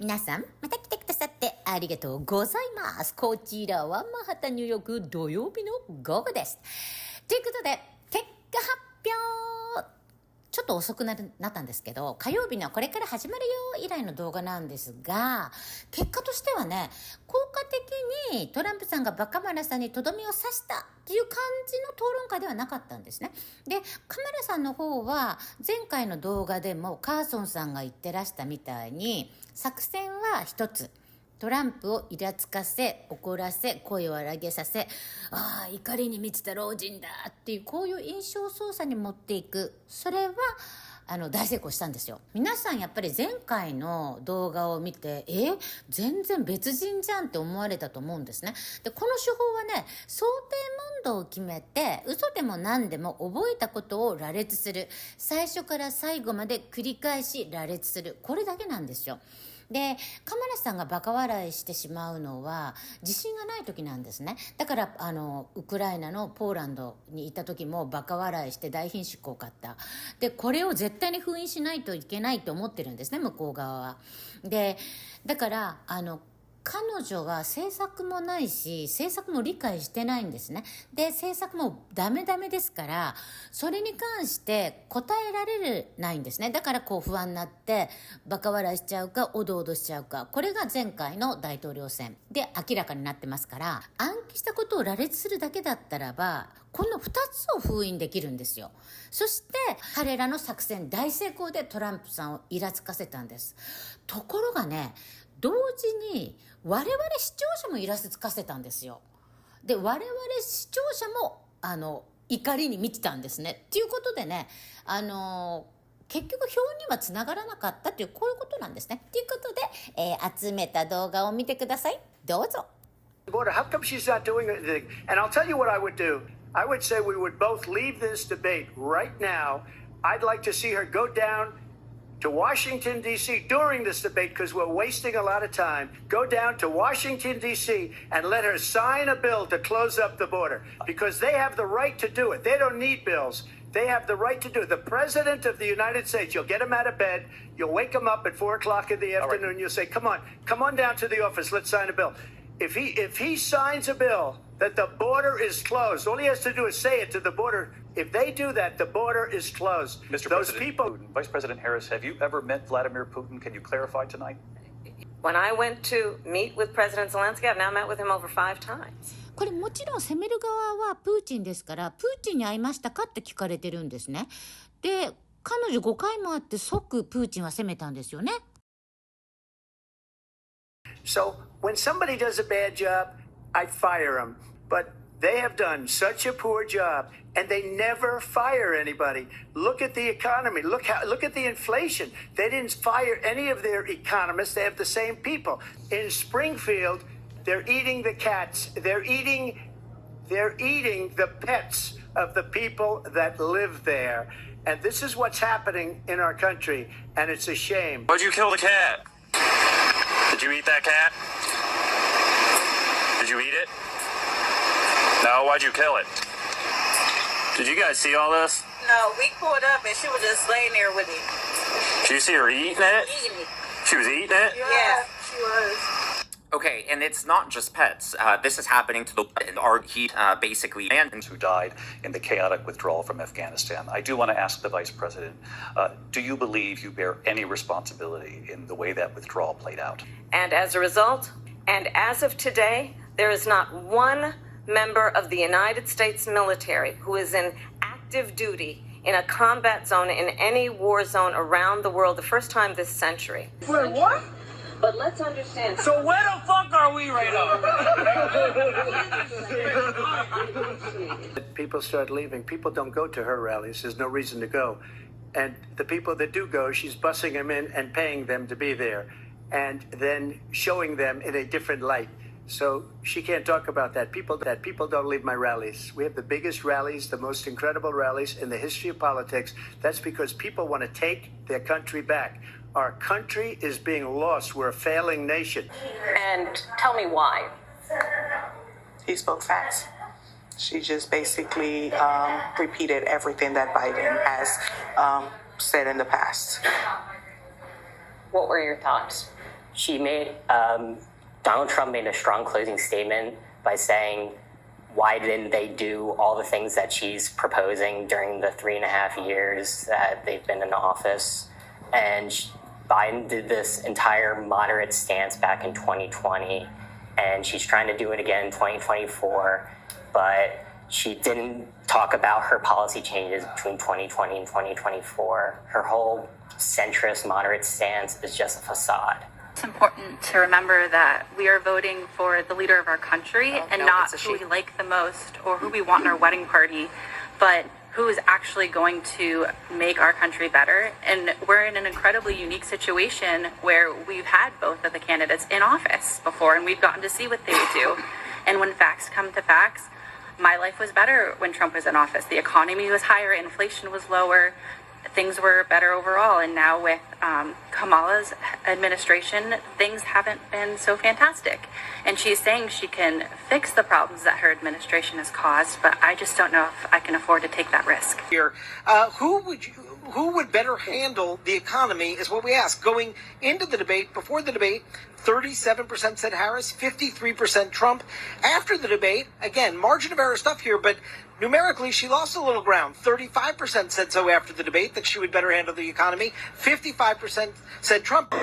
皆さん、また来てくださってありがとうございます。こちらはマンハッタンニューヨーク土曜日の午後です。ということで、結果発表。ちょっと遅くなったんですけど、火曜日のこれから始まるよ以来の動画なんですが、結果としてはね、効果的にトランプさんがバカマラさんにとどめを刺したっていう感じの討論会ではなかったんですね。で、カマラさんの方は前回の動画でもカーソンさんが言ってらしたみたいに、作戦は一つ。トランプをイラつかせ、怒らせ、声を荒げさせ、怒りに満ちた老人だっていう、こういう印象操作に持っていく。それは大成功したんですよ。皆さんやっぱり前回の動画を見て全然別人じゃんって思われたと思うんですね。で、この手法はね、想定問答を決めて嘘でも何でも覚えたことを羅列する、最初から最後まで繰り返し羅列する、これだけなんですよ。で、カマラさんがバカ笑いしてしまうのは自信がない時なんですね。だからウクライナのポーランドにいた時もバカ笑いして大貧縮を買った。で、これを絶対に封印しないといけないと思ってるんですね、向こう側は。で、だから彼女は政策もないし政策も理解してないんですね。で、政策もダメですから、それに関して答えられないんですね。だから不安になってバカ笑いしちゃうかおどおどしちゃうか、これが前回の大統領選で明らかになってますから、暗記したことを羅列するだけだったらばこの2つを封印できるんですよ。そして彼らの作戦大成功でトランプさんをイラつかせたんです。ところがね、同時に我々視聴者もイラつかせたんですよ。で、我々視聴者も怒りに満ちたんですね。っていうことでね、結局票にはつながらなかったという、こういうことなんですね。ということで、集めた動画を見てください。どうぞ。How come she's not doing anything? And I'll tell you what I would do. I would say we would both leave this debate right now. I'd like to see her go down to Washington, D.C. during this debate because we're wasting a lot of time. Go down to Washington, D.C. and let her sign a bill to close up the border because they have the right to do it. They don't need bills. They have the right to do it. The President of the United States, you'll get him out of bed. You'll wake him up at 4 o'clock in the afternoon. Right. You'll say, come on down to the office. Let's sign a bill. If he signs a bill that the border is closed, all he has to do is say it to the border. If they do that, the border is closed. Mr. President Putin, Vice President Harris, have you ever met Vladimir Putin? Can you clarify tonight? When I went to meet with President Zelensky, I've now met with him over 5 times. これもちろん責める側はプーチンですから、プーチンに会いましたかって聞かれてるんですね。で、彼女5回もあって即プーチンは責めたんですよね。So when somebody does a bad job, I fire them. But they have done such a poor job, and they never fire anybody. Look at the economy. Look at the inflation. They didn't fire any of their economists. They have the same people. In Springfield, they're eating the cats. They're eating the pets of the people that live there. And this is what's happening in our country, and it's a shame. Why'd you kill the cat? Did you eat that cat? Did you eat it? No, why'd you kill it? Did you guys see all this? No, we pulled up and she was just laying there with him. Did you see her eating it? Eating it. She was eating it? Yeah, she was. Okay, and it's not just pets. This is happening to he basically and Who died in the chaotic withdrawal from Afghanistan. I do want to ask the Vice President, do you believe you bear any responsibility in the way that withdrawal played out? And as a result, and as of today, there is not one member of the United States military who is in active duty in a combat zone in any war zone around the world, the first time this century. Wait, what? But let's understand. So where the fuck are we right now? People start leaving. People don't go to her rallies. There's no reason to go. And the people that do go, she's bussing them in and paying them to be there and then showing them in a different light. So she can't talk about that. People don't leave my rallies. We have the biggest rallies, the most incredible rallies in the history of politics. That's because people want to take their country back. Our country is being lost. We're a failing nation. And tell me why. He spoke facts. She just basically repeated everything that Biden has said in the past. What were your thoughts? she made Donald Trump made a strong closing statement by saying, why didn't they do all the things that she's proposing during the 3.5 years that they've been in office? And Biden did this entire moderate stance back in 2020, and she's trying to do it again in 2024, but she didn't talk about her policy changes between 2020 and 2024. Her whole centrist moderate stance is just a facade. It's important to remember that we are voting for the leader of our country and not who we like the most or who we want in our wedding party, but who is actually going to make our country better. And we're in an incredibly unique situation where we've had both of the candidates in office before, and we've gotten to see what they would do. And when facts come to facts, my life was better when Trump was in office. The economy was higher, inflation was lower, things were better overall. And now with Kamala's administration, things haven't been so fantastic. And she's saying she can fix the problems that her administration has caused, but I just don't know if I can afford to take that risk. Here, who would better handle the economy is what we ask. Going into the debate, before the debate, 37% said Harris, 53% Trump. After the debate, again, margin of error stuff here, but numerically, she lost a little ground. 35% said so after the debate, that she would better handle the economy. 55% said Trump.